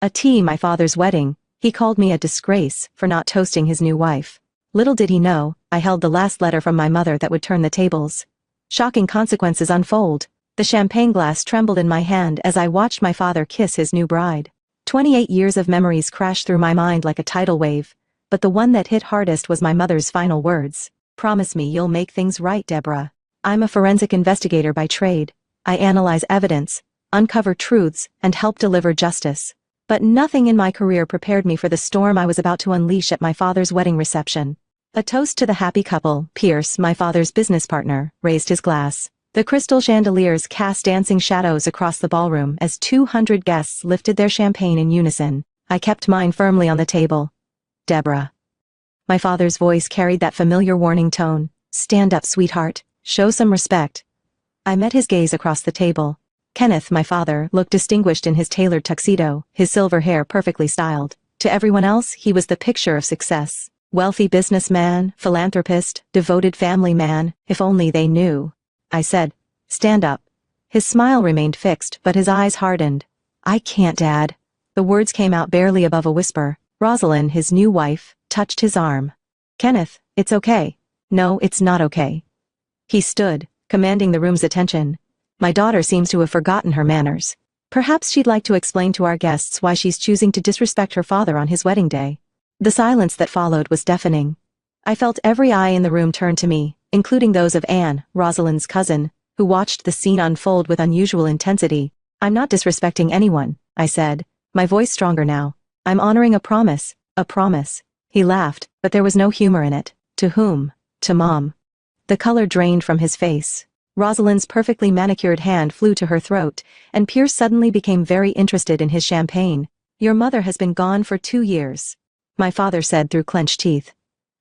My father's wedding. He called me a disgrace for not toasting his new wife. Little did he know, I held the last letter from my mother that would turn the tables. Shocking consequences unfold. The champagne glass trembled in my hand as I watched my father kiss his new bride. 28 years of memories crashed through my mind like a tidal wave, but the one that hit hardest was my mother's final words. Promise me you'll make things right, Deborah. I'm a forensic investigator by trade. I analyze evidence, uncover truths, and help deliver justice. But nothing in my career prepared me for the storm I was about to unleash at my father's wedding reception. A toast to the happy couple. Pierce, my father's business partner, raised his glass. The crystal chandeliers cast dancing shadows across the ballroom as 200 guests lifted their champagne in unison. I kept mine firmly on the table. Deborah. My father's voice carried that familiar warning tone. Stand up, sweetheart. Show some respect. I met his gaze across the table. Kenneth, my father, looked distinguished in his tailored tuxedo, his silver hair perfectly styled. To everyone else, he was the picture of success. Wealthy businessman, philanthropist, devoted family man, if only they knew. I said, stand up. His smile remained fixed, but his eyes hardened. I can't, Dad. The words came out barely above a whisper. Rosalind, his new wife, touched his arm. Kenneth, it's okay. No, it's not okay. He stood, commanding the room's attention. My daughter seems to have forgotten her manners. Perhaps she'd like to explain to our guests why she's choosing to disrespect her father on his wedding day. The silence that followed was deafening. I felt every eye in the room turn to me, including those of Anne, Rosalind's cousin, who watched the scene unfold with unusual intensity. I'm not disrespecting anyone, I said, my voice stronger now. I'm honoring a promise, a promise. He laughed, but there was no humor in it. To whom? To Mom. The color drained from his face. Rosalind's perfectly manicured hand flew to her throat, and Pierce suddenly became very interested in his champagne. Your mother has been gone for 2 years. My father said through clenched teeth.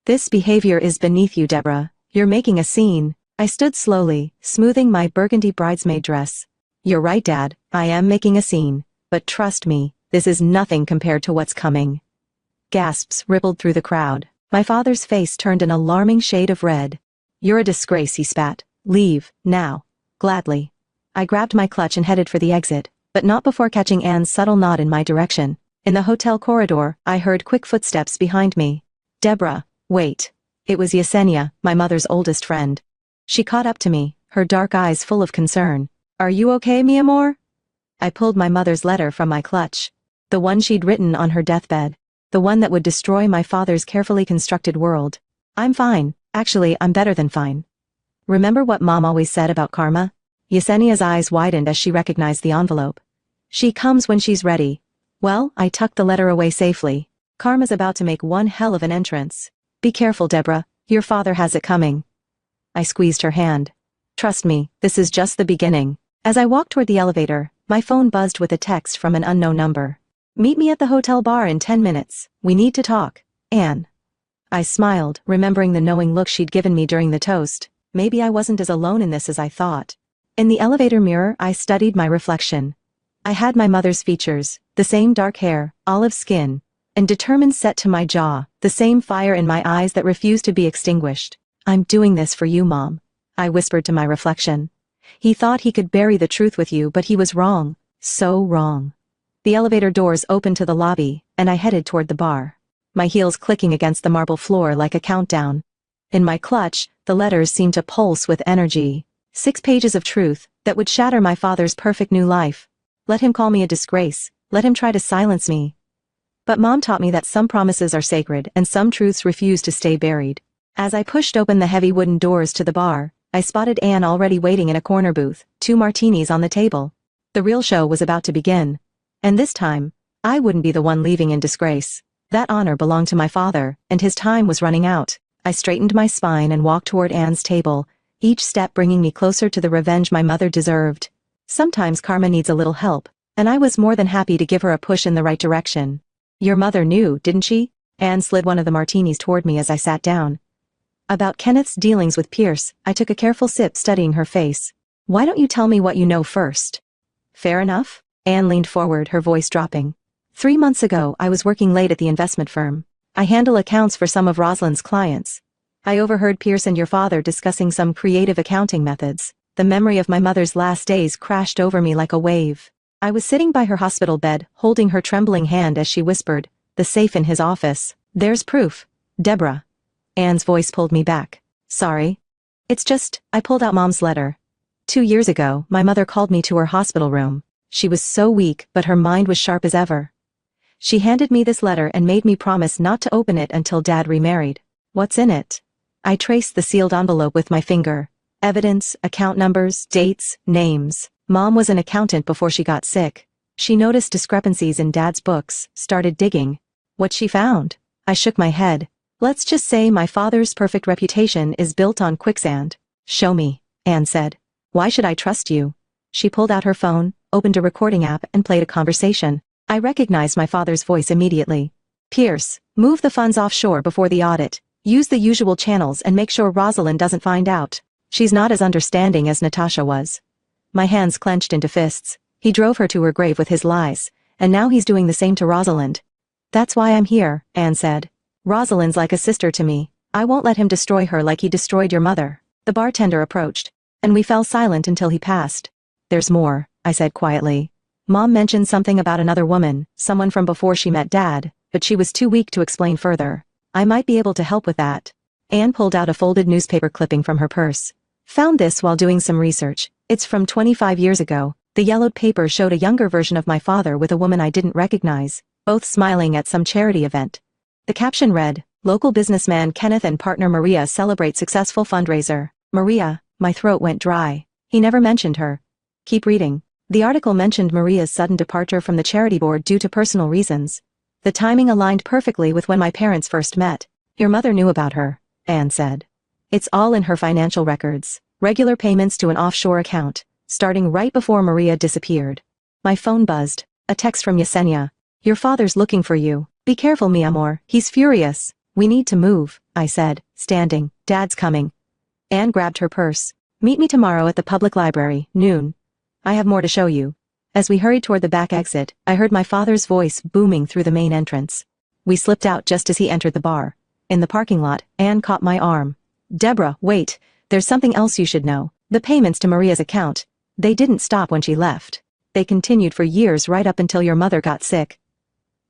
This behavior is beneath you, Deborah. You're making a scene. I stood slowly, smoothing my burgundy bridesmaid dress. You're right, Dad, I am making a scene. But trust me, this is nothing compared to what's coming. Gasps rippled through the crowd. My father's face turned an alarming shade of red. You're a disgrace, he spat. Leave, now. Gladly. I grabbed my clutch and headed for the exit, but not before catching Anne's subtle nod in my direction. In the hotel corridor, I heard quick footsteps behind me. Deborah, wait. It was Yesenia, my mother's oldest friend. She caught up to me, her dark eyes full of concern. Are you okay, mi amor? I pulled my mother's letter from my clutch. The one she'd written on her deathbed. The one that would destroy my father's carefully constructed world. I'm fine. Actually, I'm better than fine. Remember what Mom always said about karma? Yesenia's eyes widened as she recognized the envelope. She comes when she's ready. Well, I tucked the letter away safely. Karma's about to make one hell of an entrance. Be careful, Deborah. Your father has it coming. I squeezed her hand. Trust me, this is just the beginning. As I walked toward the elevator, my phone buzzed with a text from an unknown number. Meet me at the hotel bar in 10 minutes. We need to talk. Anne. I smiled, remembering the knowing look she'd given me during the toast. Maybe I wasn't as alone in this as I thought. In the elevator mirror, I studied my reflection. I had my mother's features, the same dark hair, olive skin, and determined set to my jaw, the same fire in my eyes that refused to be extinguished. I'm doing this for you, Mom, I whispered to my reflection. He thought he could bury the truth with you, but he was wrong. So wrong. The elevator doors opened to the lobby, and I headed toward the bar. My heels clicking against the marble floor like a countdown. In my clutch, the letters seemed to pulse with energy. 6 pages of truth that would shatter my father's perfect new life. Let him call me a disgrace. Let him try to silence me. But Mom taught me that some promises are sacred and some truths refuse to stay buried. As I pushed open the heavy wooden doors to the bar, I spotted Anne already waiting in a corner booth, 2 martinis on the table. The real show was about to begin. And this time, I wouldn't be the one leaving in disgrace. That honor belonged to my father, and his time was running out. I straightened my spine and walked toward Anne's table, each step bringing me closer to the revenge my mother deserved. Sometimes karma needs a little help, and I was more than happy to give her a push in the right direction. Your mother knew, didn't she? Anne slid one of the martinis toward me as I sat down. About Kenneth's dealings with Pierce, I took a careful sip studying her face. Why don't you tell me what you know first? Fair enough? Anne leaned forward, her voice dropping. 3 months ago, I was working late at the investment firm. I handle accounts for some of Rosalind's clients. I overheard Pierce and your father discussing some creative accounting methods. The memory of my mother's last days crashed over me like a wave. I was sitting by her hospital bed, holding her trembling hand as she whispered, "The safe in his office. There's proof. Deborah." Anne's voice pulled me back. "Sorry. It's just, I pulled out Mom's letter. 2 years ago, my mother called me to her hospital room. She was so weak, but her mind was sharp as ever. She handed me this letter and made me promise not to open it until Dad remarried. What's in it?" I traced the sealed envelope with my finger. Evidence, account numbers, dates, names. Mom was an accountant before she got sick. She noticed discrepancies in Dad's books, started digging. What she found? I shook my head. "Let's just say my father's perfect reputation is built on quicksand." "Show me," Anne said. "Why should I trust you?" She pulled out her phone, opened a recording app and played a conversation. I recognized my father's voice immediately. "Pierce, move the funds offshore before the audit. Use the usual channels and make sure Rosalind doesn't find out. She's not as understanding as Natasha was." My hands clenched into fists. He drove her to her grave with his lies, and now he's doing the same to Rosalind. "That's why I'm here," Anne said. "Rosalind's like a sister to me. I won't let him destroy her like he destroyed your mother." The bartender approached, and we fell silent until he passed. "There's more," I said quietly. "Mom mentioned something about another woman, someone from before she met Dad, but she was too weak to explain further. I might be able to help with that." Anne pulled out a folded newspaper clipping from her purse. "Found this while doing some research. It's from 25 years ago. The yellowed paper showed a younger version of my father with a woman I didn't recognize, both smiling at some charity event. The caption read, 'Local businessman Kenneth and partner Maria celebrate successful fundraiser.'" Maria, my throat went dry. He never mentioned her. "Keep reading." The article mentioned Maria's sudden departure from the charity board due to personal reasons. The timing aligned perfectly with when my parents first met. "Your mother knew about her," Anne said. "It's all in her financial records. Regular payments to an offshore account, starting right before Maria disappeared." My phone buzzed. A text from Yesenia. "Your father's looking for you. Be careful, mi amor. He's furious." "We need to move," I said, standing. "Dad's coming." Anne grabbed her purse. "Meet me tomorrow at the public library, noon. I have more to show you." As we hurried toward the back exit, I heard my father's voice booming through the main entrance. We slipped out just as he entered the bar. In the parking lot, Anne caught my arm. "Deborah, wait. There's something else you should know. The payments to Maria's account. They didn't stop when she left. They continued for years right up until your mother got sick."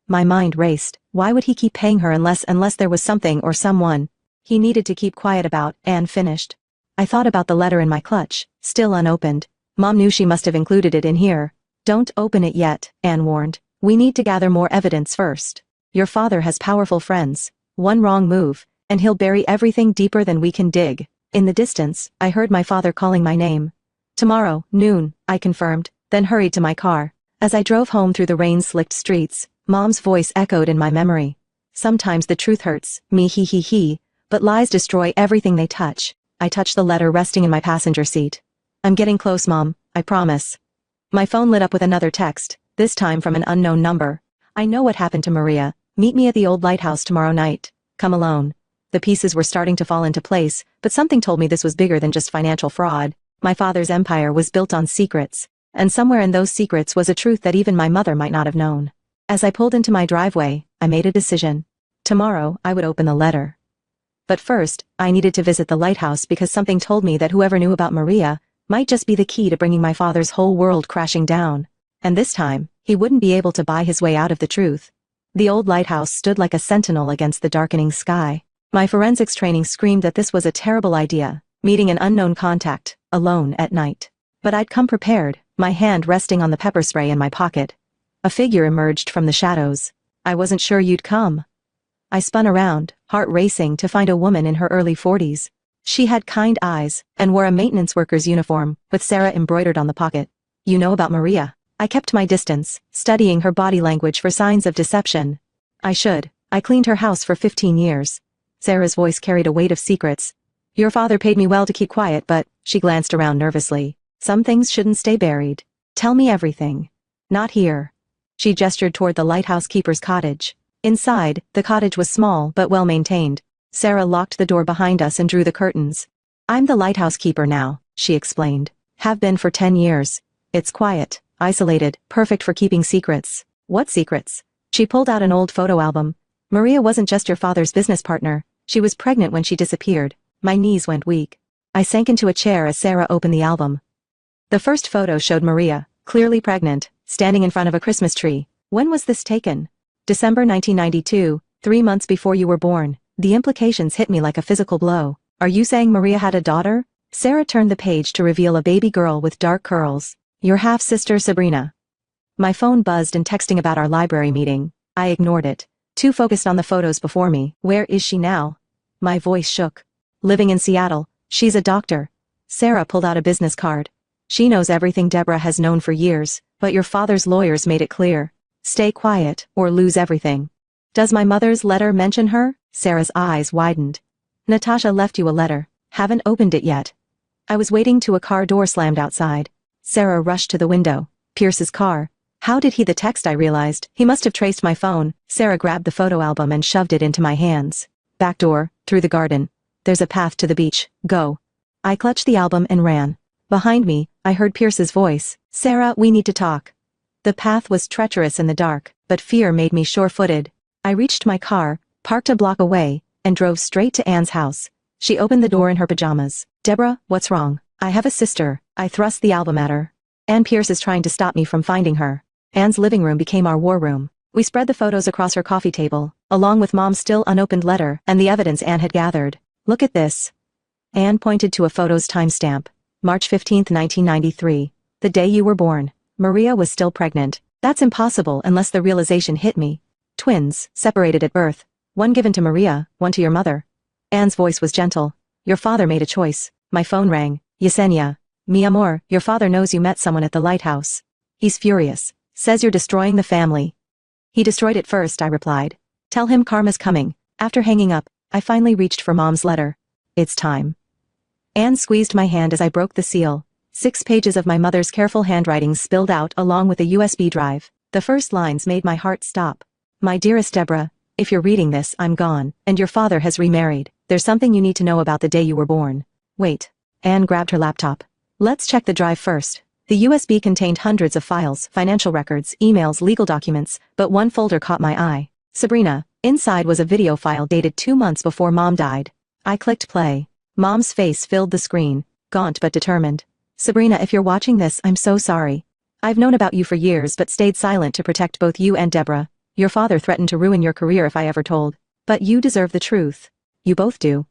My mind raced. Why would he keep paying her unless there was something or someone he needed to keep quiet about? Anne finished. I thought about the letter in my clutch, still unopened. Mom knew she must have included it in here. "Don't open it yet," Anne warned. "We need to gather more evidence first. Your father has powerful friends. One wrong move, and he'll bury everything deeper than we can dig." In the distance, I heard my father calling my name. "Tomorrow, noon," I confirmed, then hurried to my car. As I drove home through the rain-slicked streets, Mom's voice echoed in my memory. "Sometimes the truth hurts, me he, but lies destroy everything they touch." I touched the letter resting in my passenger seat. "I'm getting close, Mom, I promise." My phone lit up with another text, this time from an unknown number. "I know what happened to Maria. Meet me at the old lighthouse tomorrow night. Come alone." The pieces were starting to fall into place, but something told me this was bigger than just financial fraud. My father's empire was built on secrets, and somewhere in those secrets was a truth that even my mother might not have known. As I pulled into my driveway, I made a decision. Tomorrow, I would open the letter. But first, I needed to visit the lighthouse because something told me that whoever knew about Maria might just be the key to bringing my father's whole world crashing down. And this time, he wouldn't be able to buy his way out of the truth. The old lighthouse stood like a sentinel against the darkening sky. My forensics training screamed that this was a terrible idea, meeting an unknown contact, alone at night. But I'd come prepared, my hand resting on the pepper spray in my pocket. A figure emerged from the shadows. "I wasn't sure you'd come." I spun around, heart racing to find a woman in her early 40s. She had kind eyes, and wore a maintenance worker's uniform, with Sarah embroidered on the pocket. "You know about Maria?" I kept my distance, studying her body language for signs of deception. "I should. I cleaned her house for 15 years. Sarah's voice carried a weight of secrets. "Your father paid me well to keep quiet, but," she glanced around nervously, "some things shouldn't stay buried. Tell me everything." "Not here." She gestured toward the lighthouse keeper's cottage. Inside, the cottage was small but well maintained. Sarah locked the door behind us and drew the curtains. "I'm the lighthouse keeper now," she explained. "Have been for 10 years. It's quiet, isolated, perfect for keeping secrets." "What secrets?" She pulled out an old photo album. "Maria wasn't just your father's business partner. She was pregnant when she disappeared." My knees went weak. I sank into a chair as Sarah opened the album. The first photo showed Maria, clearly pregnant, standing in front of a Christmas tree. When was this taken? December 1992, 3 months before you were born. The implications hit me like a physical blow. Are you saying Maria had a daughter? Sarah turned the page to reveal a baby girl with dark curls. Your half-sister Sabrina. My phone buzzed and texting about our library meeting. I ignored it. Too focused on the photos before me. Where is she now? My voice shook. Living in Seattle. She's a doctor. Sarah pulled out a business card. She knows everything Deborah has known for years, but your father's lawyers made it clear. Stay quiet, or lose everything. Does my mother's letter mention her? Sarah's eyes widened. Natasha left you a letter. Haven't opened it yet. I was waiting till a car door slammed outside. Sarah rushed to the window. Pierce's car. How did he the text? I realized. He must have traced my phone. Sarah grabbed the photo album and shoved it into my hands. Back door, through the garden. There's a path to the beach. Go. I clutched the album and ran. Behind me, I heard Pierce's voice. Sarah, we need to talk. The path was treacherous in the dark, but fear made me sure-footed. I reached my car, parked a block away, and drove straight to Anne's house. She opened the door in her pajamas. Deborah, what's wrong? I have a sister. I thrust the album at her. Anne Pierce is trying to stop me from finding her. Anne's living room became our war room. We spread the photos across her coffee table, along with Mom's still unopened letter and the evidence Anne had gathered. Look at this. Anne pointed to a photo's timestamp. March 15, 1993. The day you were born. Maria was still pregnant. That's impossible unless the realization hit me. Twins, separated at birth. One given to Maria, one to your mother. Anne's voice was gentle. Your father made a choice. My phone rang. Yesenia. Mi amor, your father knows you met someone at the lighthouse. He's furious. Says you're destroying the family. He destroyed it first, I replied. Tell him karma's coming. After hanging up, I finally reached for Mom's letter. It's time. Anne squeezed my hand as I broke the seal. 6 pages of my mother's careful handwriting spilled out along with a USB drive. The first lines made my heart stop. My dearest Deborah, if you're reading this, I'm gone, and your father has remarried. There's something you need to know about the day you were born. Wait. Anne grabbed her laptop. Let's check the drive first. The USB contained hundreds of files, financial records, emails, legal documents, but one folder caught my eye. Sabrina. Inside was a video file dated 2 months before Mom died. I clicked play. Mom's face filled the screen, gaunt but determined. Sabrina, if you're watching this, I'm so sorry. I've known about you for years but stayed silent to protect both you and Deborah. Your father threatened to ruin your career if I ever told. But you deserve the truth. You both do.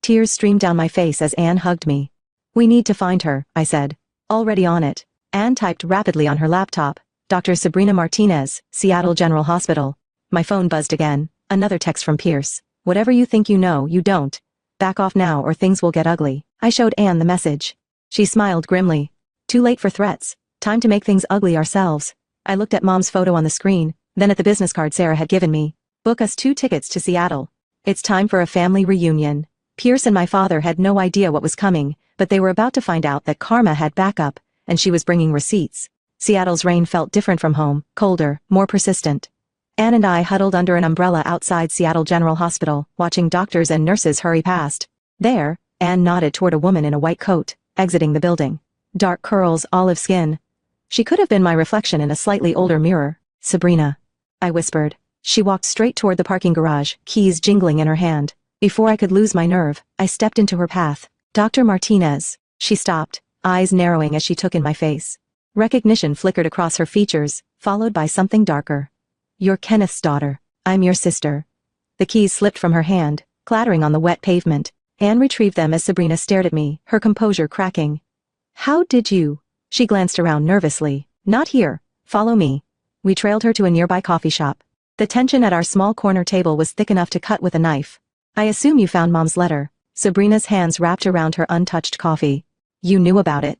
Tears streamed down my face as Anne hugged me. We need to find her, I said. Already on it. Anne typed rapidly on her laptop. Dr. Sabrina Martinez, Seattle General Hospital. My phone buzzed again. Another text from Pierce. Whatever you think you know, you don't. Back off now or things will get ugly. I showed Anne the message. She smiled grimly. Too late for threats. Time to make things ugly ourselves. I looked at Mom's photo on the screen, then at the business card Sarah had given me. Book us 2 tickets to Seattle. It's time for a family reunion. Pierce and my father had no idea what was coming, but they were about to find out that Karma had backup, and she was bringing receipts. Seattle's rain felt different from home, colder, more persistent. Anne and I huddled under an umbrella outside Seattle General Hospital, watching doctors and nurses hurry past. There, Anne nodded toward a woman in a white coat, exiting the building. Dark curls, olive skin. She could have been my reflection in a slightly older mirror. Sabrina. I whispered. She walked straight toward the parking garage, keys jingling in her hand. Before I could lose my nerve, I stepped into her path. Dr. Martinez. She stopped, eyes narrowing as she took in my face. Recognition flickered across her features, followed by something darker. You're Kenneth's daughter. I'm your sister. The keys slipped from her hand, clattering on the wet pavement. Anne retrieved them as Sabrina stared at me, her composure cracking. How did you? She glanced around nervously. Not here. Follow me. We trailed her to a nearby coffee shop. The tension at our small corner table was thick enough to cut with a knife. I assume you found Mom's letter. Sabrina's hands wrapped around her untouched coffee. You knew about it.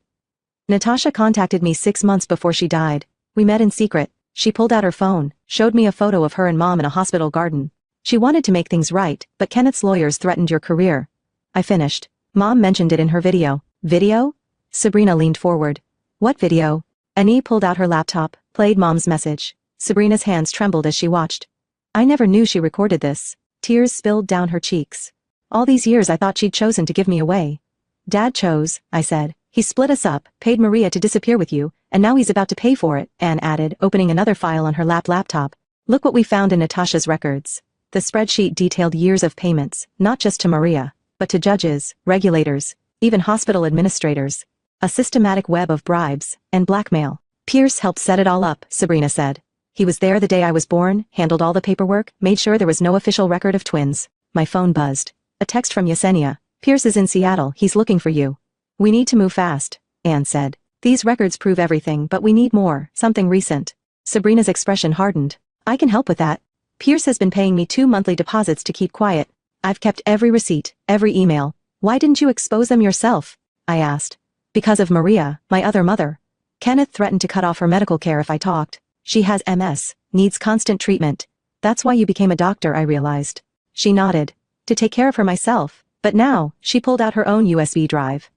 Natasha contacted me 6 months before she died. We met in secret. She pulled out her phone, showed me a photo of her and Mom in a hospital garden. She wanted to make things right, but Kenneth's lawyers threatened your career. I finished. Mom mentioned it in her video. Video? Sabrina leaned forward. What video? Annie pulled out her laptop, played Mom's message. Sabrina's hands trembled as she watched. I never knew she recorded this. Tears spilled down her cheeks. All these years I thought she'd chosen to give me away. Dad chose, I said. He split us up, paid Maria to disappear with you, and now he's about to pay for it, Anne added, opening another file on her laptop. Look what we found in Natasha's records. The spreadsheet detailed years of payments, not just to Maria, but to judges, regulators, even hospital administrators. A systematic web of bribes and blackmail. Pierce helped set it all up, Sabrina said. He was there the day I was born, handled all the paperwork, made sure there was no official record of twins. My phone buzzed. A text from Yesenia. Pierce is in Seattle, he's looking for you. We need to move fast, Anne said. These records prove everything, but we need more, something recent. Sabrina's expression hardened. I can help with that. Pierce has been paying me 2 monthly deposits to keep quiet. I've kept every receipt, every email. Why didn't you expose them yourself? I asked. Because of Maria, my other mother. Kenneth threatened to cut off her medical care if I talked. She has MS, needs constant treatment. That's why you became a doctor, I realized. She nodded. To take care of her myself, but now, she pulled out her own USB drive.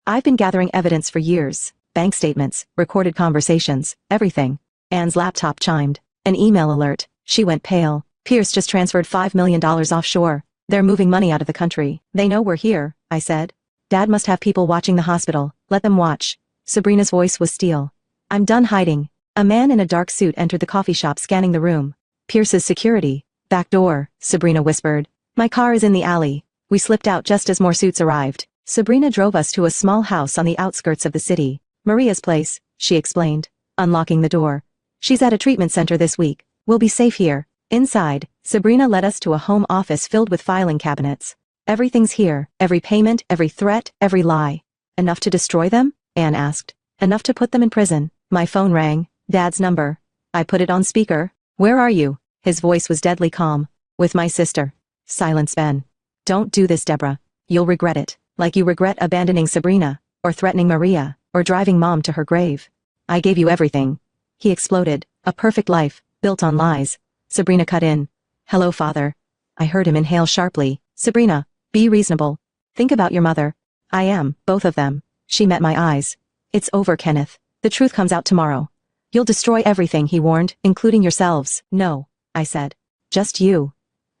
I've been gathering evidence for years. Bank statements, recorded conversations, everything. Anne's laptop chimed. An email alert. She went pale. Pierce just transferred $5 million offshore. They're moving money out of the country. They know we're here, I said. Dad must have people watching the hospital. Let them watch. Sabrina's voice was steel. I'm done hiding. A man in a dark suit entered the coffee shop scanning the room. Pierce's security. Back door, Sabrina whispered. My car is in the alley. We slipped out just as more suits arrived. Sabrina drove us to a small house on the outskirts of the city. Maria's place, she explained, unlocking the door. She's at a treatment center this week. We'll be safe here. Inside, Sabrina led us to a home office filled with filing cabinets. Everything's here, every payment, every threat, every lie. Enough to destroy them? Anne asked. Enough to put them in prison. My phone rang. Dad's number. I put it on speaker. Where are you? His voice was deadly calm. With my sister. Silence Ben. Don't do this, Deborah. You'll regret it. Like you regret abandoning Sabrina, or threatening Maria, or driving Mom to her grave. I gave you everything. He exploded. A perfect life, built on lies. Sabrina cut in. Hello, Father. I heard him inhale sharply. Sabrina, be reasonable. Think about your mother. I am, both of them. She met my eyes. It's over, Kenneth. The truth comes out tomorrow. You'll destroy everything, he warned, including yourselves. No, I said. Just you.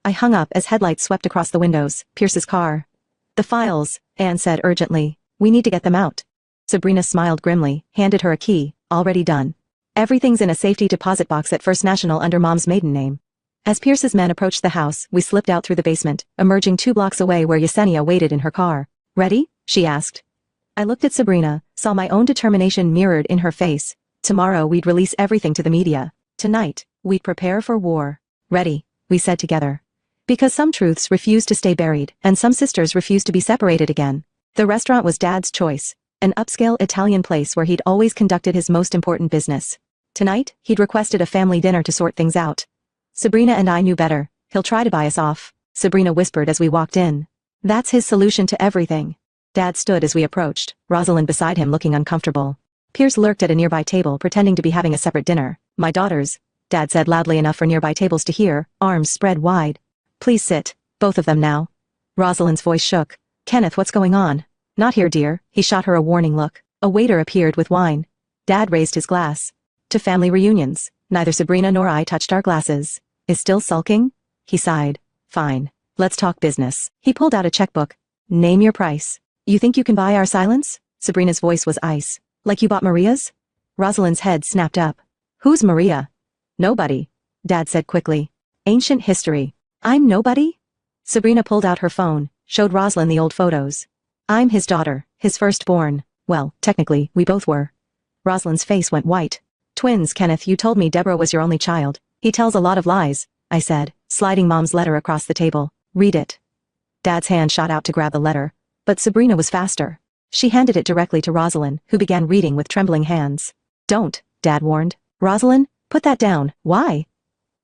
I hung up as headlights swept across the windows. Pierce's car. The files, Anne said urgently. We need to get them out. Sabrina smiled grimly, handed her a key. Already done. Everything's in a safety deposit box at First National under Mom's maiden name. As Pierce's men approached the house, we slipped out through the basement, emerging 2 blocks away where Yesenia waited in her car. Ready? She asked. I looked at Sabrina, saw my own determination mirrored in her face. Tomorrow we'd release everything to the media. Tonight, we'd prepare for war. Ready, we said together. Because some truths refused to stay buried, and some sisters refused to be separated again. The restaurant was Dad's choice. An upscale Italian place where he'd always conducted his most important business. Tonight, he'd requested a family dinner to sort things out. Sabrina and I knew better. He'll try to buy us off, Sabrina whispered as we walked in. That's his solution to everything. Dad stood as we approached, Rosalind beside him looking uncomfortable. Pierce lurked at a nearby table pretending to be having a separate dinner. My daughters, Dad said loudly enough for nearby tables to hear, arms spread wide. Please sit, both of them now. Rosalind's voice shook. Kenneth, what's going on? Not here, dear. He shot her a warning look. A waiter appeared with wine. Dad raised his glass. To family reunions. Neither Sabrina nor I touched our glasses. Is still sulking? He sighed. Fine. Let's talk business. He pulled out a checkbook. Name your price. You think you can buy our silence? Sabrina's voice was ice. Like you bought Maria's? Rosalind's head snapped up. Who's Maria? Nobody. Dad said quickly. Ancient history. I'm nobody? Sabrina pulled out her phone, showed Rosalind the old photos. I'm his daughter, his firstborn. Well, technically, we both were. Rosalind's face went white. Twins, Kenneth, you told me Deborah was your only child. He tells a lot of lies, I said, sliding Mom's letter across the table. Read it. Dad's hand shot out to grab the letter, but Sabrina was faster. She handed it directly to Rosalind, who began reading with trembling hands. Don't, Dad warned. Rosalind, put that down. Why?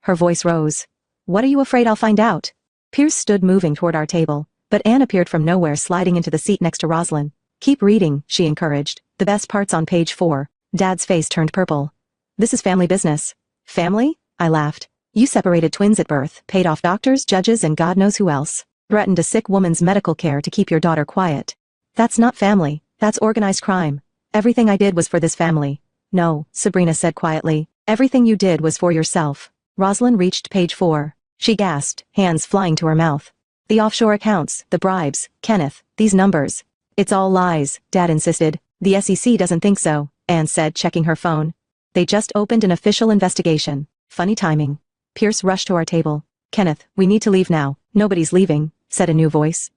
Her voice rose. What are you afraid I'll find out? Pierce stood moving toward our table, but Anne appeared from nowhere sliding into the seat next to Rosalind. Keep reading, she encouraged. The best part's on page 4. Dad's face turned purple. This is family business. Family? I laughed. You separated twins at birth, paid off doctors, judges, and God knows who else. Threatened a sick woman's medical care to keep your daughter quiet. That's not family. That's organized crime. Everything I did was for this family. No, Sabrina said quietly. Everything you did was for yourself. Rosalind reached page 4. She gasped, hands flying to her mouth. The offshore accounts, the bribes, Kenneth, these numbers. It's all lies, Dad insisted. The SEC doesn't think so, Anne said, checking her phone. They just opened an official investigation. Funny timing. Pierce rushed to our table. Kenneth, we need to leave now. Nobody's leaving, said a new voice.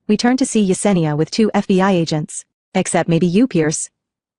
We turned to see Yesenia with 2 FBI agents. Except maybe you, Pierce.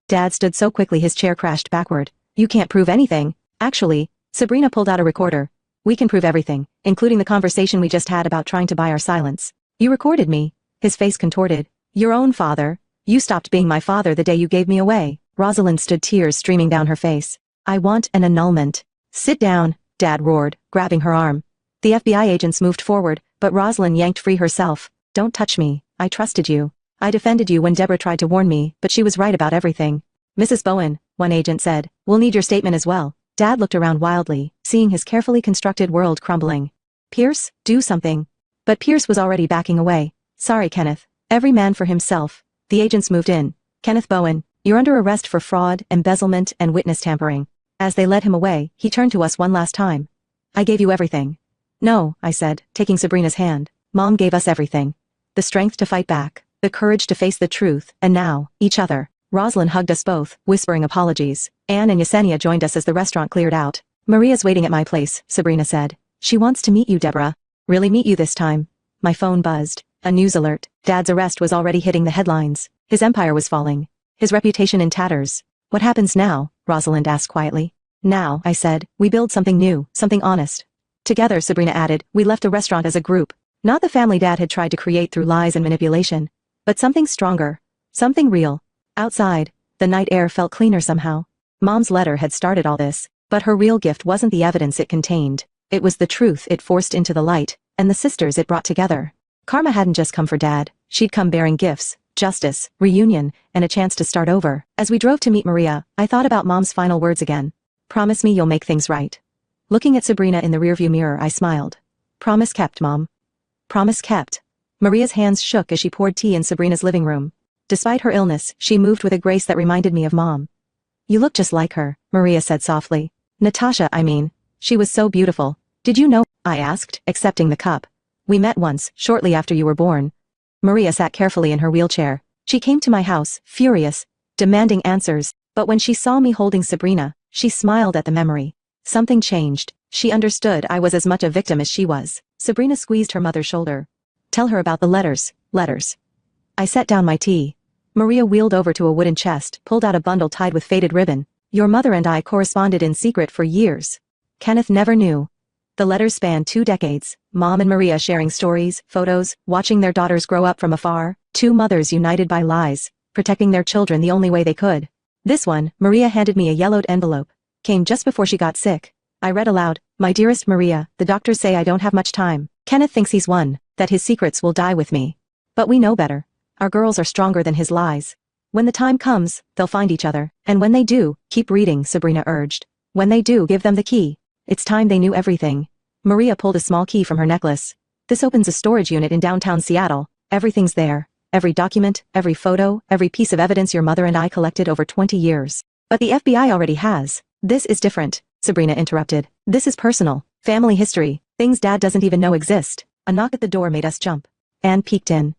Dad stood so quickly his chair crashed backward. You can't prove anything. Actually, Sabrina pulled out a recorder. We can prove everything, including the conversation we just had about trying to buy our silence. You recorded me. His face contorted. Your own father. You stopped being my father the day you gave me away. Rosalind stood, tears streaming down her face. I want an annulment. Sit down, Dad roared, grabbing her arm. The FBI agents moved forward, but Rosalind yanked free herself. Don't touch me. I trusted you. I defended you when Deborah tried to warn me, but she was right about everything. Mrs. Bowen, one agent said, we'll need your statement as well. Dad looked around wildly, seeing his carefully constructed world crumbling. Pierce, do something. But Pierce was already backing away. Sorry, Kenneth. Every man for himself. The agents moved in. Kenneth Bowen, you're under arrest for fraud, embezzlement, and witness tampering. As they led him away, he turned to us one last time. I gave you everything. No, I said, taking Sabrina's hand. Mom gave us everything. The strength to fight back, the courage to face the truth, and now, each other. Rosalind hugged us both, whispering apologies. Anne and Yesenia joined us as the restaurant cleared out. Maria's waiting at my place, Sabrina said. She wants to meet you, Deborah. Really meet you this time. My phone buzzed. A news alert. Dad's arrest was already hitting the headlines. His empire was falling. His reputation in tatters. What happens now? Rosalind asked quietly. Now, I said, we build something new, something honest. Together, Sabrina added, we left the restaurant as a group. Not the family Dad had tried to create through lies and manipulation. But something stronger. Something real. Outside, the night air felt cleaner somehow. Mom's letter had started all this, but her real gift wasn't the evidence it contained. It was the truth it forced into the light, and the sisters it brought together. Karma hadn't just come for Dad, she'd come bearing gifts, justice, reunion, and a chance to start over. As we drove to meet Maria, I thought about Mom's final words again. Promise me you'll make things right. Looking at Sabrina in the rearview mirror, I smiled. Promise kept, Mom. Promise kept. Maria's hands shook as she poured tea in Sabrina's living room. Despite her illness, she moved with a grace that reminded me of Mom. You look just like her, Maria said softly. Natasha, I mean. She was so beautiful. Did you know? I asked, accepting the cup. We met once, shortly after you were born. Maria sat carefully in her wheelchair. She came to my house, furious, demanding answers, but when she saw me holding Sabrina, she smiled at the memory. Something changed. She understood I was as much a victim as she was. Sabrina squeezed her mother's shoulder. Tell her about the letters. I set down my tea. Maria wheeled over to a wooden chest, pulled out a bundle tied with faded ribbon. Your mother and I corresponded in secret for years. Kenneth never knew. The letters spanned 2 decades, Mom and Maria sharing stories, photos, watching their daughters grow up from afar, 2 mothers united by lies, protecting their children the only way they could. This one, Maria handed me a yellowed envelope. Came just before she got sick. I read aloud, My dearest Maria, the doctors say I don't have much time. Kenneth thinks he's won, that his secrets will die with me. But we know better. Our girls are stronger than his lies. When the time comes, they'll find each other, and when they do, keep reading, Sabrina urged. When they do, give them the key. It's time they knew everything. Maria pulled a small key from her necklace. This opens a storage unit in downtown Seattle. Everything's there. Every document, every photo, every piece of evidence your mother and I collected over 20 years. But the FBI already has. This is different, Sabrina interrupted. This is personal. Family history. Things Dad doesn't even know exist. A knock at the door made us jump. Anne peeked in.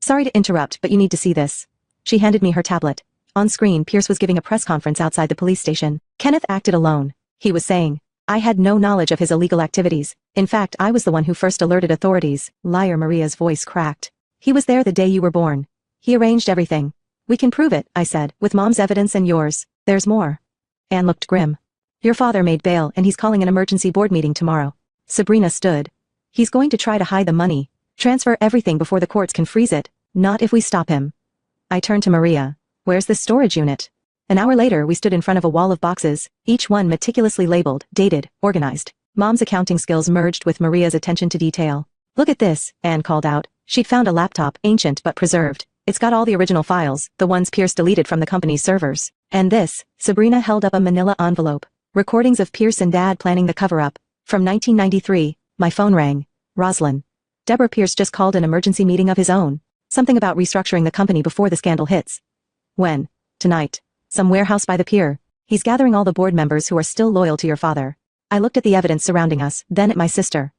Sorry to interrupt, but you need to see this. She handed me her tablet. On screen, Pierce was giving a press conference outside the police station. Kenneth acted alone. He was saying, I had no knowledge of his illegal activities. In fact, I was the one who first alerted authorities. Liar, Maria's voice cracked. He was there the day you were born. He arranged everything. We can prove it, I said, with Mom's evidence and yours. There's more. Anne looked grim. Your father made bail and he's calling an emergency board meeting tomorrow. Sabrina stood. He's going to try to hide the money. Transfer everything before the courts can freeze it. Not if we stop him. I turned to Maria. Where's this storage unit? An hour later, we stood in front of a wall of boxes, each one meticulously labeled, dated, organized. Mom's accounting skills merged with Maria's attention to detail. Look at this, Anne called out. She'd found a laptop, ancient but preserved. It's got all the original files, the ones Pierce deleted from the company's servers. And this, Sabrina held up a manila envelope. Recordings of Pierce and Dad planning the cover-up. From 1993, my phone rang. Rosalind. Deborah Pierce just called an emergency meeting of his own. Something about restructuring the company before the scandal hits. When? Tonight. Some warehouse by the pier. He's gathering all the board members who are still loyal to your father. I looked at the evidence surrounding us, then at my sister.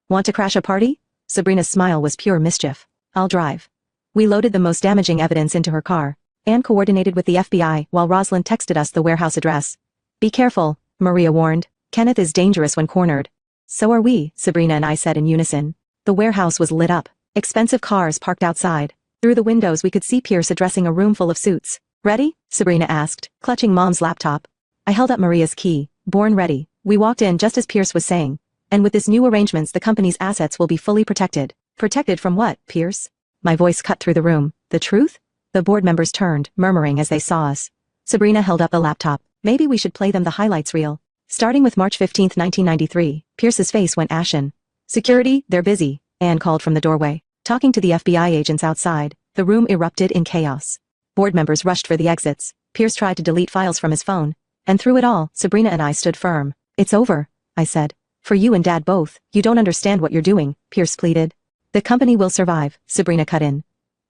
Want to crash a party? Sabrina's smile was pure mischief. I'll drive. We loaded the most damaging evidence into her car. Anne coordinated with the FBI while Rosalind texted us the warehouse address. Be careful, Maria warned. Kenneth is dangerous when cornered. So are we, Sabrina and I said in unison. The warehouse was lit up. Expensive cars parked outside. Through the windows we could see Pierce addressing a room full of suits. Ready? Sabrina asked, clutching Mom's laptop. I held up Maria's key. Born ready. We walked in just as Pierce was saying. And with this new arrangements, the company's assets will be fully protected. Protected from what, Pierce? My voice cut through the room. The truth? The board members turned, murmuring as they saw us. Sabrina held up the laptop. Maybe we should play them the highlights reel. Starting with March 15, 1993, Pierce's face went ashen. Security, they're busy, Anne called from the doorway. Talking to the FBI agents outside, the room erupted in chaos. Board members rushed for the exits. Pierce tried to delete files from his phone. And through it all, Sabrina and I stood firm. It's over, I said. For you and Dad both, you don't understand what you're doing, Pierce pleaded. The company will survive, Sabrina cut in.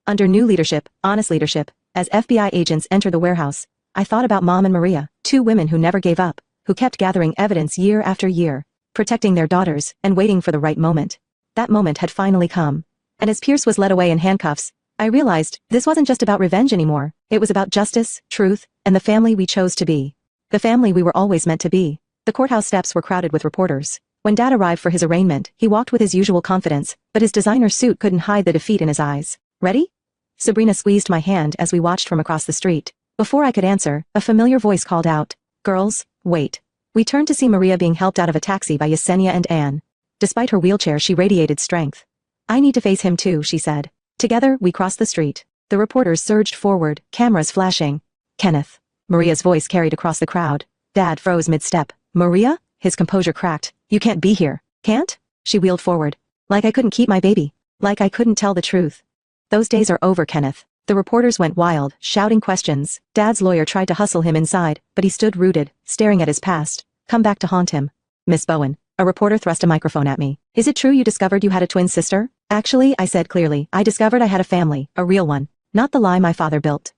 Under new leadership, honest leadership, as FBI agents enter the warehouse, I thought about Mom and Maria, two women who never gave up, who kept gathering evidence year after year, protecting their daughters and waiting for the right moment. That moment had finally come. And as Pierce was led away in handcuffs, I realized this wasn't just about revenge anymore. It was about justice, truth, and the family we chose to be. The family we were always meant to be. The courthouse steps were crowded with reporters. When Dad arrived for his arraignment, he walked with his usual confidence, but his designer suit couldn't hide the defeat in his eyes. Ready? Sabrina squeezed my hand as we watched from across the street. Before I could answer, a familiar voice called out, "Girls, wait." We turned to see Maria being helped out of a taxi by Yesenia and Anne. Despite her wheelchair, she radiated strength. "I need to face him too," she said. Together, we crossed the street. The reporters surged forward, cameras flashing. "Kenneth." Maria's voice carried across the crowd. Dad froze mid-step. "Maria?" His composure cracked. "You can't be here." "Can't?" She wheeled forward. "Like I couldn't keep my baby. Like I couldn't tell the truth." "Those days are over, Kenneth." The reporters went wild, shouting questions. Dad's lawyer tried to hustle him inside, but he stood rooted, staring at his past. Come back to haunt him. "Miss Bowen." A reporter thrust a microphone at me. "Is it true you discovered you had a twin sister?" "Actually," I said clearly, "I discovered I had a family, a real one. Not the lie my father built."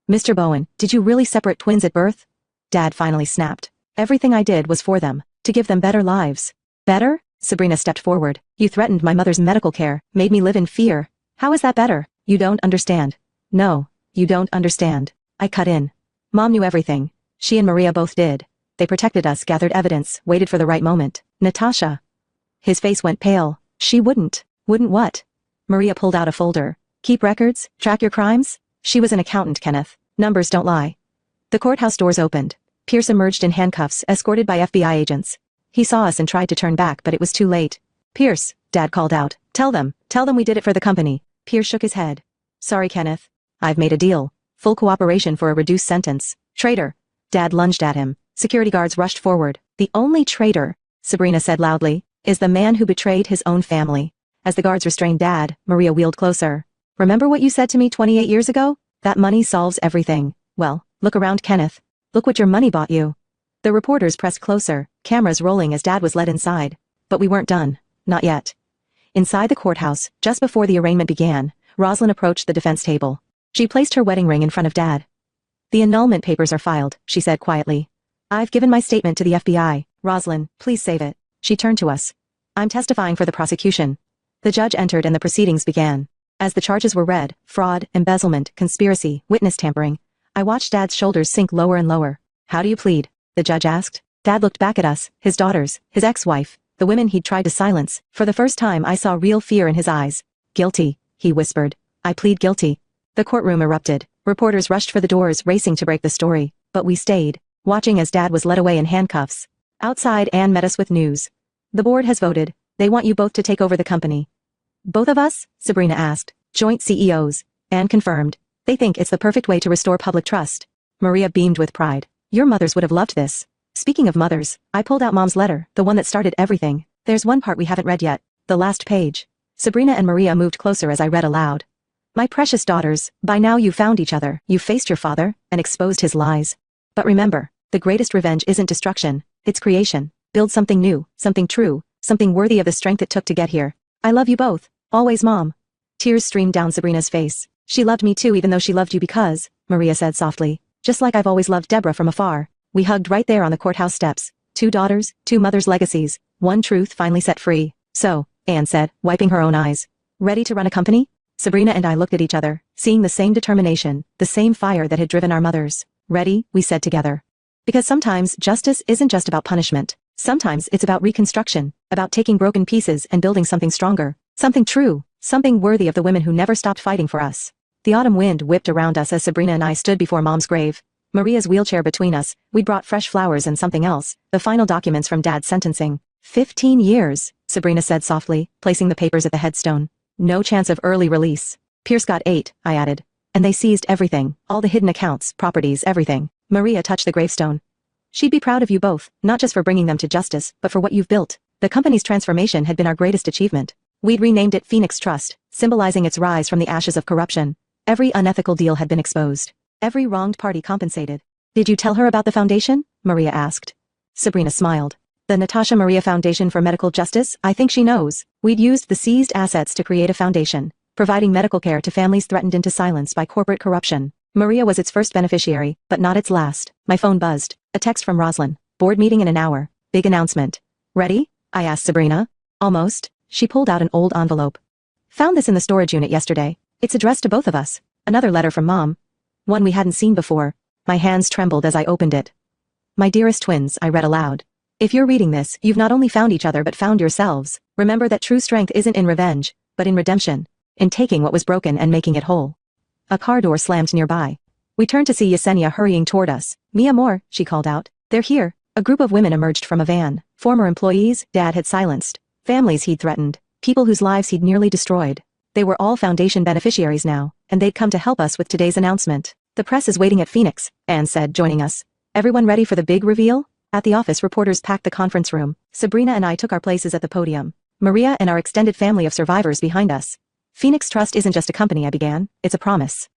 "Mr. Bowen, did you really separate twins at birth?" Dad finally snapped. "Everything I did was for them, to give them better lives." "Better?" Sabrina stepped forward. "You threatened my mother's medical care, made me live in fear. How is that better? You don't understand." "No, you don't understand." I cut in. "Mom knew everything. She and Maria both did. They protected us, gathered evidence, waited for the right moment. Natasha." His face went pale. "She wouldn't." "Wouldn't what?" Maria pulled out a folder. "Keep records? Track your crimes?" She was an accountant, Kenneth. Numbers don't lie. The courthouse doors opened. Pierce emerged in handcuffs, escorted by FBI agents. He saw us and tried to turn back, but it was too late. "Pierce," Dad called out. Tell them we did it for the company." Pierce shook his head. "Sorry, Kenneth. I've made a deal. Full cooperation for a reduced sentence." "Traitor." Dad lunged at him. Security guards rushed forward. "The only traitor," Sabrina said loudly, "is the man who betrayed his own family." As the guards restrained Dad, Maria wheeled closer. "Remember what you said to me 28 years ago? That money solves everything. Well, look around, Kenneth. Look what your money bought you." The reporters pressed closer, cameras rolling as Dad was led inside. But we weren't done. Not yet. Inside the courthouse, just before the arraignment began, Rosalind approached the defense table. She placed her wedding ring in front of Dad. "The annulment papers are filed," she said quietly. "I've given my statement to the FBI. Rosalind, please save it." She turned to us. "I'm testifying for the prosecution." The judge entered and the proceedings began. As the charges were read, fraud, embezzlement, conspiracy, witness tampering, I watched Dad's shoulders sink lower and lower. "How do you plead?" the judge asked. Dad looked back at us, his daughters, his ex-wife, the women he'd tried to silence. For the first time I saw real fear in his eyes. "Guilty," he whispered. "I plead guilty." The courtroom erupted. Reporters rushed for the doors, racing to break the story. But we stayed, watching as Dad was led away in handcuffs. Outside, Anne met us with news. "The board has voted. They want you both to take over the company." "Both of us?" Sabrina asked. "Joint CEOs." Anne confirmed. "They think it's the perfect way to restore public trust." Maria beamed with pride. "Your mothers would have loved this." Speaking of mothers, I pulled out Mom's letter, the one that started everything. "There's one part we haven't read yet. The last page." Sabrina and Maria moved closer as I read aloud. "My precious daughters, by now you found each other. You faced your father and exposed his lies. But remember, the greatest revenge isn't destruction, it's creation. Build something new, something true, something worthy of the strength it took to get here. I love you both. Always, Mom." Tears streamed down Sabrina's face. "She loved me too, even though she loved you because," Maria said softly. "Just like I've always loved Deborah from afar." We hugged right there on the courthouse steps. Two daughters, two mothers' legacies, one truth finally set free. "So," Anne said, wiping her own eyes. "Ready to run a company?" Sabrina and I looked at each other, seeing the same determination, the same fire that had driven our mothers. "Ready," we said together. Because sometimes justice isn't just about punishment. Sometimes it's about reconstruction, about taking broken pieces and building something stronger, something true, something worthy of the women who never stopped fighting for us. The autumn wind whipped around us as Sabrina and I stood before Mom's grave. Maria's wheelchair between us, we'd brought fresh flowers and something else, the final documents from Dad's sentencing. 15 years, Sabrina said softly, placing the papers at the headstone. No chance of early release. Pierce got 8, I added. And they seized everything, all the hidden accounts, properties, everything. Maria touched the gravestone. She'd be proud of you both, not just for bringing them to justice, but for what you've built. The company's transformation had been our greatest achievement. We'd renamed it Phoenix Trust, symbolizing its rise from the ashes of corruption. Every unethical deal had been exposed. Every wronged party compensated. Did you tell her about the foundation? Maria asked. Sabrina smiled. The Natasha Maria Foundation for Medical Justice, I think she knows. We'd used the seized assets to create a foundation, providing medical care to families threatened into silence by corporate corruption. Maria was its first beneficiary, but not its last. My phone buzzed. A text from Roslyn. Board meeting in an hour. Big announcement. Ready? I asked Sabrina. Almost. She pulled out an old envelope. Found this in the storage unit yesterday. It's addressed to both of us. Another letter from Mom. One we hadn't seen before. My hands trembled as I opened it. My dearest twins, I read aloud. If you're reading this, you've not only found each other but found yourselves. Remember that true strength isn't in revenge, but in redemption. In taking what was broken and making it whole. A car door slammed nearby. We turned to see Yesenia hurrying toward us. Mia Moore, she called out. They're here. A group of women emerged from a van. Former employees Dad had silenced. Families he'd threatened. People whose lives he'd nearly destroyed. They were all foundation beneficiaries now, and they'd come to help us with today's announcement. The press is waiting at Phoenix, Anne said, joining us. Everyone ready for the big reveal? At the office, reporters packed the conference room. Sabrina and I took our places at the podium. Maria and our extended family of survivors behind us. Phoenix Trust isn't just a company, I began. It's a promise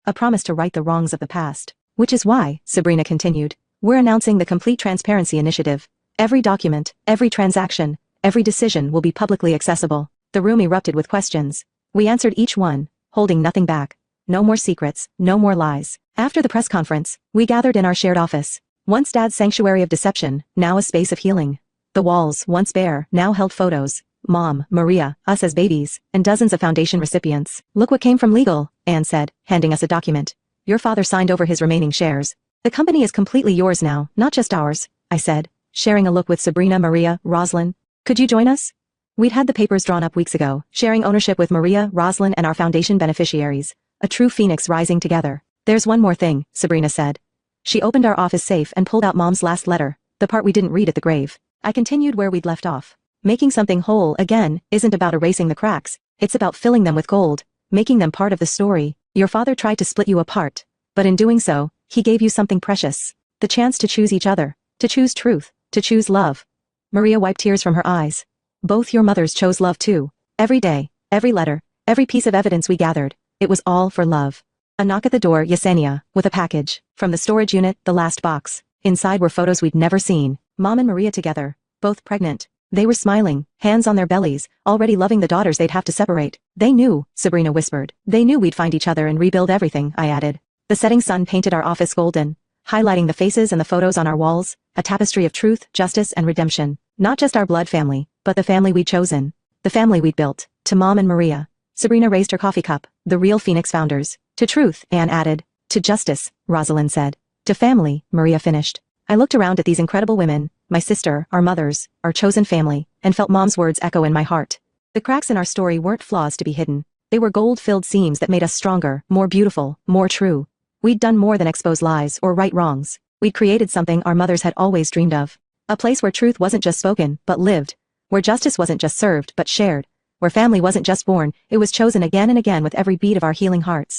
to right the wrongs of the past. Which is why, Sabrina continued, we're announcing the Complete Transparency Initiative. Every document, every transaction, every decision will be publicly accessible. The room erupted with questions. We answered each one, holding nothing back. No more secrets, no more lies. After the press conference, we gathered in our shared office. Once Dad's sanctuary of deception, now a space of healing. The walls, once bare, now held photos. Mom, Maria, us as babies, and dozens of foundation recipients. Look what came from legal, Anne said, handing us a document. Your father signed over his remaining shares. The company is completely yours now, not just ours, I said, sharing a look with Sabrina, Maria, Roslyn. Could you join us? We'd had the papers drawn up weeks ago, sharing ownership with Maria, Roslyn, and our foundation beneficiaries. A true phoenix rising together. There's one more thing, Sabrina said. She opened our office safe and pulled out Mom's last letter, the part we didn't read at the grave. I continued where we'd left off. Making something whole, again, isn't about erasing the cracks. It's about filling them with gold, making them part of the story. Your father tried to split you apart, but in doing so, he gave you something precious. The chance to choose each other, to choose truth, to choose love. Maria wiped tears from her eyes. Both your mothers chose love too. Every day, every letter, every piece of evidence we gathered, it was all for love. A knock at the door, Yesenia, with a package. From the storage unit, the last box. Inside were photos we'd never seen. Mom and Maria together, both pregnant. They were smiling, hands on their bellies, already loving the daughters they'd have to separate. They knew, Sabrina whispered. They knew we'd find each other and rebuild everything, I added. The setting sun painted our office golden, highlighting the faces and the photos on our walls, a tapestry of truth, justice, and redemption. Not just our blood family, but the family we'd chosen. The family we'd built. To Mom and Maria. Sabrina raised her coffee cup. The real Phoenix founders. To truth, Anne added. To justice, Rosalind said. To family, Maria finished. I looked around at these incredible women, my sister, our mothers, our chosen family, and felt Mom's words echo in my heart. The cracks in our story weren't flaws to be hidden. They were gold-filled seams that made us stronger, more beautiful, more true. We'd done more than expose lies or right wrongs. We'd created something our mothers had always dreamed of. A place where truth wasn't just spoken, but lived. Where justice wasn't just served, but shared. Where family wasn't just born, it was chosen again and again with every beat of our healing hearts.